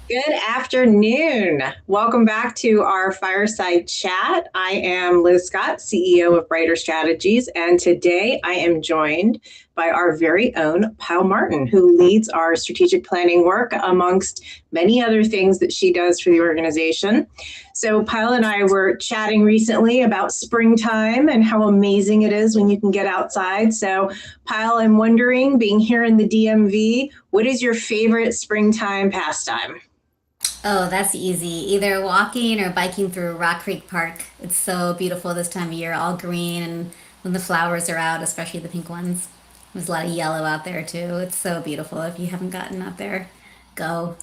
Good afternoon. Welcome back to our fireside chat. I am Liz Scott, CEO of Brighter Strategies, and today I am joined by our very own Pyle Martin, who leads our strategic planning work amongst many other things that she does for the organization. So Pyle and I were chatting recently about springtime and how amazing it is when you can get outside. So Pyle, I'm wondering, being here in the DMV, what is your favorite springtime pastime? Oh, that's easy. Either walking or biking through Rock Creek Park. It's so beautiful this time of year, all green, and when the flowers are out, especially the pink ones. There's a lot of yellow out there too. It's so beautiful. If you haven't gotten out there, go.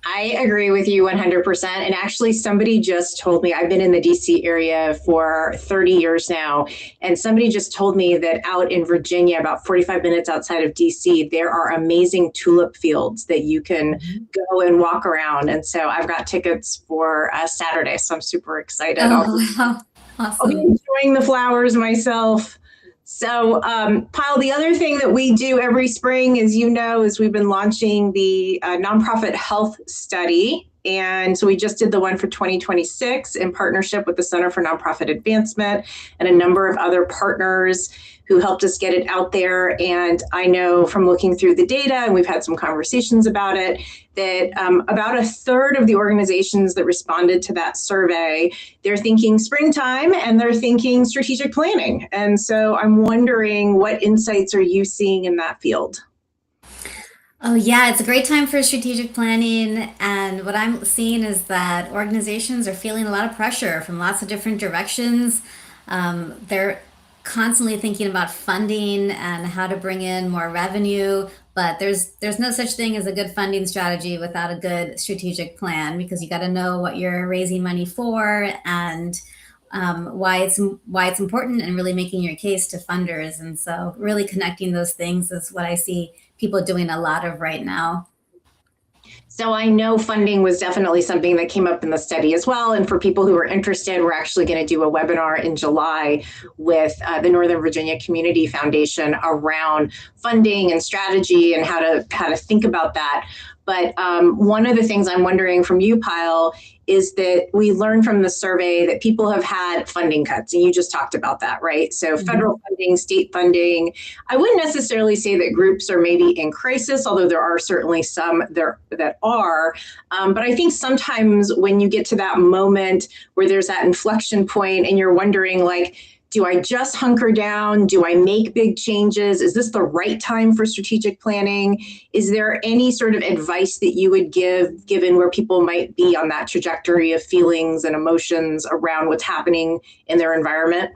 I agree with you 100%. And actually, somebody just told me I've been in the DC area for 30 years now. And somebody just told me that out in Virginia, about 45 minutes outside of DC, there are amazing tulip fields that you can go and walk around. And so I've got tickets for Saturday. So I'm super excited. Oh, wow. I'll be Awesome. enjoying the flowers myself. So, Pyle, the other thing that we do every spring, as you know, is we've been launching the nonprofit health study. And so we just did the one for 2026 in partnership with the Center for Nonprofit Advancement and a number of other partners who helped us get it out there. And I know from looking through the data, and we've had some conversations about it, that about a third of the organizations that responded to that survey, they're thinking springtime and they're thinking strategic planning. And so I'm wondering, what insights are you seeing in that field? Oh, yeah, it's a great time for strategic planning. And what I'm seeing is that organizations are feeling a lot of pressure from lots of different directions. They're constantly thinking about funding and how to bring in more revenue, but there's no such thing as a good funding strategy without a good strategic plan because you got to know what you're raising money for and why it's important and really making your case to funders. And so, really connecting those things is what I see people doing a lot of right now. So I know funding was definitely something that came up in the study as well. And for people who are interested, we're actually going to do a webinar in July with the Northern Virginia Community Foundation around funding and strategy and how to think about that. But one of the things I'm wondering from you, Pyle, is that we learned from the survey that people have had funding cuts, and you just talked about that, right? So Mhm. federal funding, state funding. I wouldn't necessarily say that groups are maybe in crisis, although there are certainly some there that are. But I think sometimes when you get to that moment where there's that inflection point and you're wondering, like, do I just hunker down? Do I make big changes? Is this the right time for strategic planning? Is there any sort of advice that you would give, given where people might be on that trajectory of feelings and emotions around what's happening in their environment?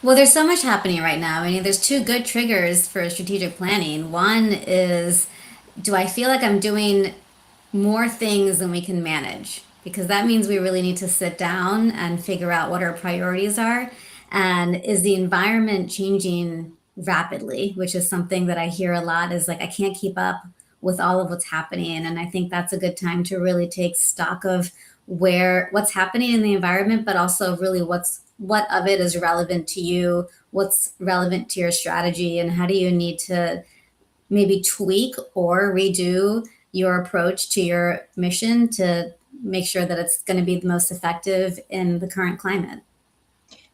Well, there's so much happening right now. I mean, there's two good triggers for strategic planning. One is, do I feel like I'm doing more things than we can manage? Because that means we really need to sit down and figure out what our priorities are. And is the environment changing rapidly, which is something that I hear a lot is like, I can't keep up with all of what's happening. And I think that's a good time to really take stock of what's happening in the environment, but also really what of it is relevant to you, what's relevant to your strategy, and how do you need to maybe tweak or redo your approach to your mission to make sure that it's going to be the most effective in the current climate.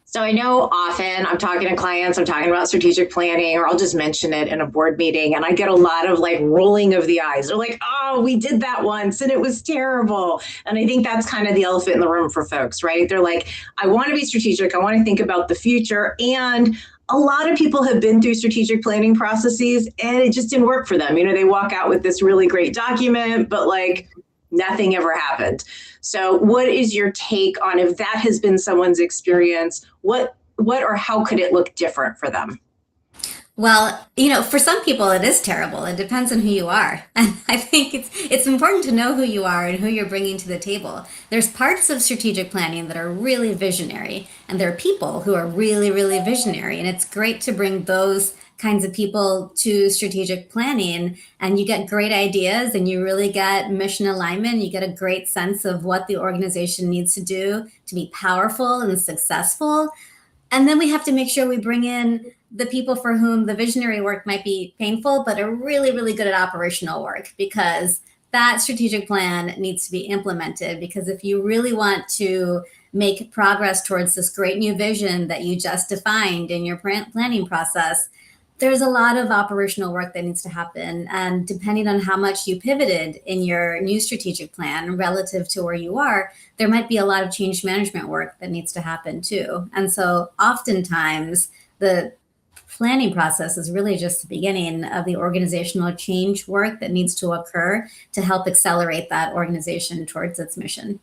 So I know often I'm talking to clients, I'm talking about strategic planning, or I'll just mention it in a board meeting, and I get a lot of like rolling of the eyes. They're like, oh, we did that once and it was terrible. And I think that's kind of the elephant in the room for folks, right? They're like, I want to be strategic, I want to think about the future. And a lot of people have been through strategic planning processes and it just didn't work for them. You know, they walk out with this really great document, but like nothing ever happened. So what is your take on, if that has been someone's experience, what or how could it look different for them? Well, for some people it is terrible. It depends on who you are. And I think it's important to know who you are and who you're bringing to the table. There's parts of strategic planning that are really visionary, and there are people who are really, really visionary, and it's great to bring those kinds of people to strategic planning and you get great ideas and you really get mission alignment. You get a great sense of what the organization needs to do to be powerful and successful. And then we have to make sure we bring in the people for whom the visionary work might be painful, but are really, really good at operational work because that strategic plan needs to be implemented, because if you really want to make progress towards this great new vision that you just defined in your planning process, there's a lot of operational work that needs to happen. And depending on how much you pivoted in your new strategic plan relative to where you are, there might be a lot of change management work that needs to happen too. And so oftentimes the planning process is really just the beginning of the organizational change work that needs to occur to help accelerate that organization towards its mission.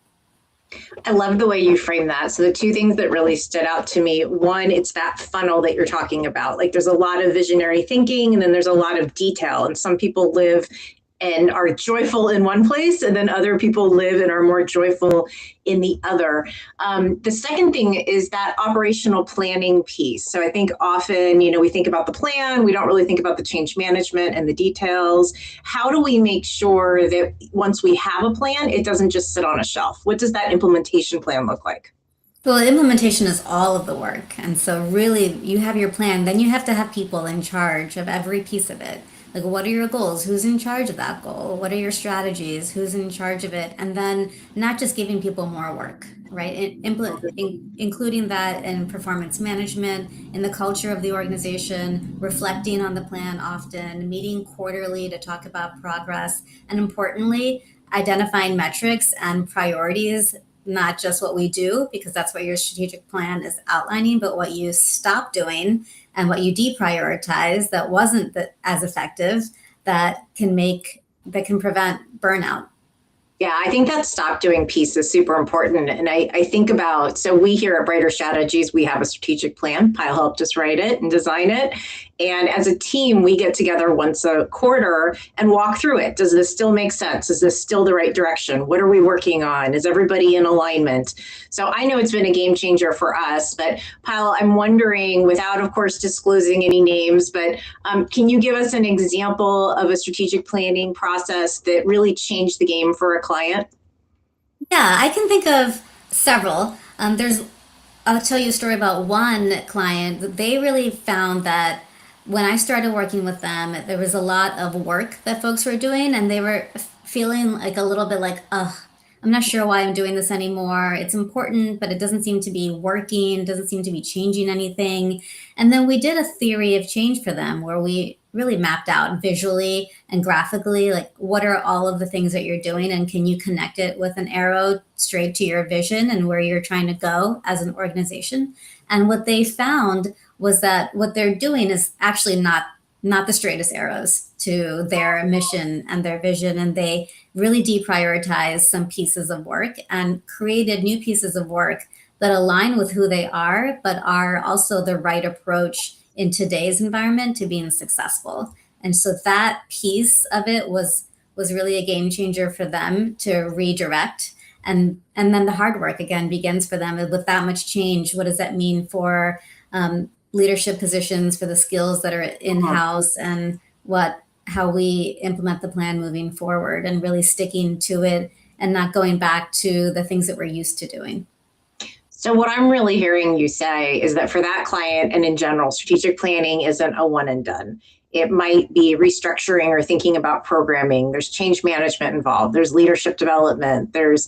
I love the way you frame that. So the two things that really stood out to me, one, it's that funnel that you're talking about. Like there's a lot of visionary thinking and then there's a lot of detail. And some people live and are joyful in one place, and then other people live and are more joyful in the other. The second thing is that operational planning piece. So I think often, we think about the plan, we don't really think about the change management and the details. How do we make sure that once we have a plan, it doesn't just sit on a shelf? What does that implementation plan look like? Well, implementation is all of the work. And so, really, you have your plan, then you have to have people in charge of every piece of it. Like, what are your goals? Who's in charge of that goal? What are your strategies? Who's in charge of it? And then, not just giving people more work, right? Including that in performance management, in the culture of the organization, reflecting on the plan often, meeting quarterly to talk about progress, and importantly, identifying metrics and priorities, not just what we do, because that's what your strategic plan is outlining, but what you stop doing and what you deprioritize that wasn't as effective, that can prevent burnout. Yeah, I think that stop doing piece is super important. And I think about, so we here at Brighter Strategies, we have a strategic plan. Payal helped us write it and design it. And as a team, we get together once a quarter and walk through it. Does this still make sense? Is this still the right direction? What are we working on? Is everybody in alignment? So I know it's been a game changer for us, but Payal, I'm wondering, without of course disclosing any names, but can you give us an example of a strategic planning process that really changed the game for a client? Yeah, I can think of several. I'll tell you a story about one client. They really found that when I started working with them, there was a lot of work that folks were doing, and they were feeling like a little bit like, ugh, I'm not sure why I'm doing this anymore. It's important, but it doesn't seem to be working, doesn't seem to be changing anything. And then we did a theory of change for them where we really mapped out visually and graphically, like what are all of the things that you're doing, and can you connect it with an arrow straight to your vision and where you're trying to go as an organization. And what they found was that what they're doing is actually not the straightest arrows to their mission and their vision. And they really deprioritized some pieces of work and created new pieces of work that align with who they are, but are also the right approach in today's environment to being successful. And so that piece of it was really a game changer for them to redirect. And then the hard work again begins for them with that much change. What does that mean for leadership positions, for the skills that are in-house, and how we implement the plan moving forward, and really sticking to it and not going back to the things that we're used to doing. So what I'm really hearing you say is that for that client and in general, strategic planning isn't a one and done. It might be restructuring or thinking about programming. There's change management involved. There's leadership development. There's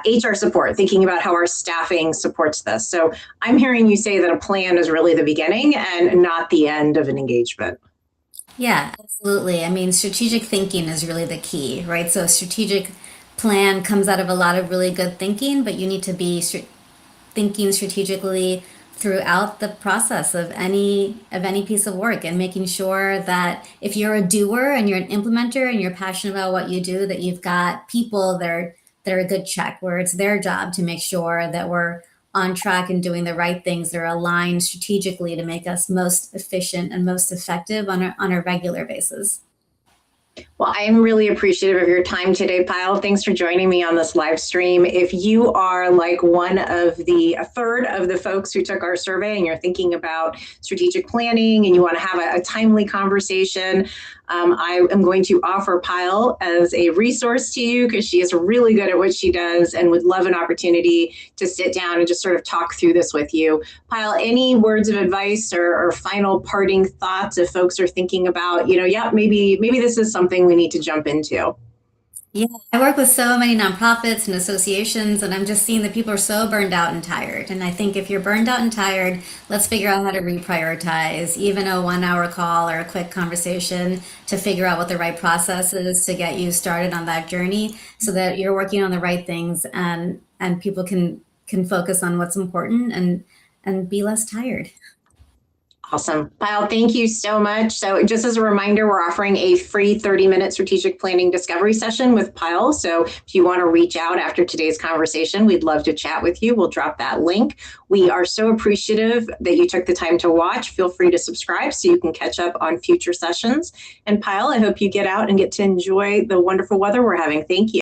HR support, thinking about how our staffing supports this. So I'm hearing you say that a plan is really the beginning and not the end of an engagement. Yeah, absolutely. I mean, strategic thinking is really the key, right? So a strategic plan comes out of a lot of really good thinking, but you need to be thinking strategically throughout the process of any piece of work, and making sure that if you're a doer and you're an implementer and you're passionate about what you do, that you've got people that are a good check, where it's their job to make sure that we're on track and doing the right things that are aligned strategically to make us most efficient and most effective on a regular basis. Well, I am really appreciative of your time today, Payal. Thanks for joining me on this live stream. If you are like a third of the folks who took our survey and you're thinking about strategic planning and you want to have a timely conversation, I am going to offer Payal as a resource to you because she is really good at what she does and would love an opportunity to sit down and just sort of talk through this with you. Payal, any words of advice or final parting thoughts if folks are thinking about, maybe this is something we need to jump into? Yeah, I work with so many nonprofits and associations, and I'm just seeing that people are so burned out and tired. And I think if you're burned out and tired, let's figure out how to reprioritize, even a 1 hour call or a quick conversation to figure out what the right process is to get you started on that journey so that you're working on the right things and people can focus on what's important and be less tired. Awesome. Pyle, thank you so much. So just as a reminder, we're offering a free 30-minute strategic planning discovery session with Pyle. So if you want to reach out after today's conversation, we'd love to chat with you. We'll drop that link. We are so appreciative that you took the time to watch. Feel free to subscribe so you can catch up on future sessions. And Pyle, I hope you get out and get to enjoy the wonderful weather we're having. Thank you.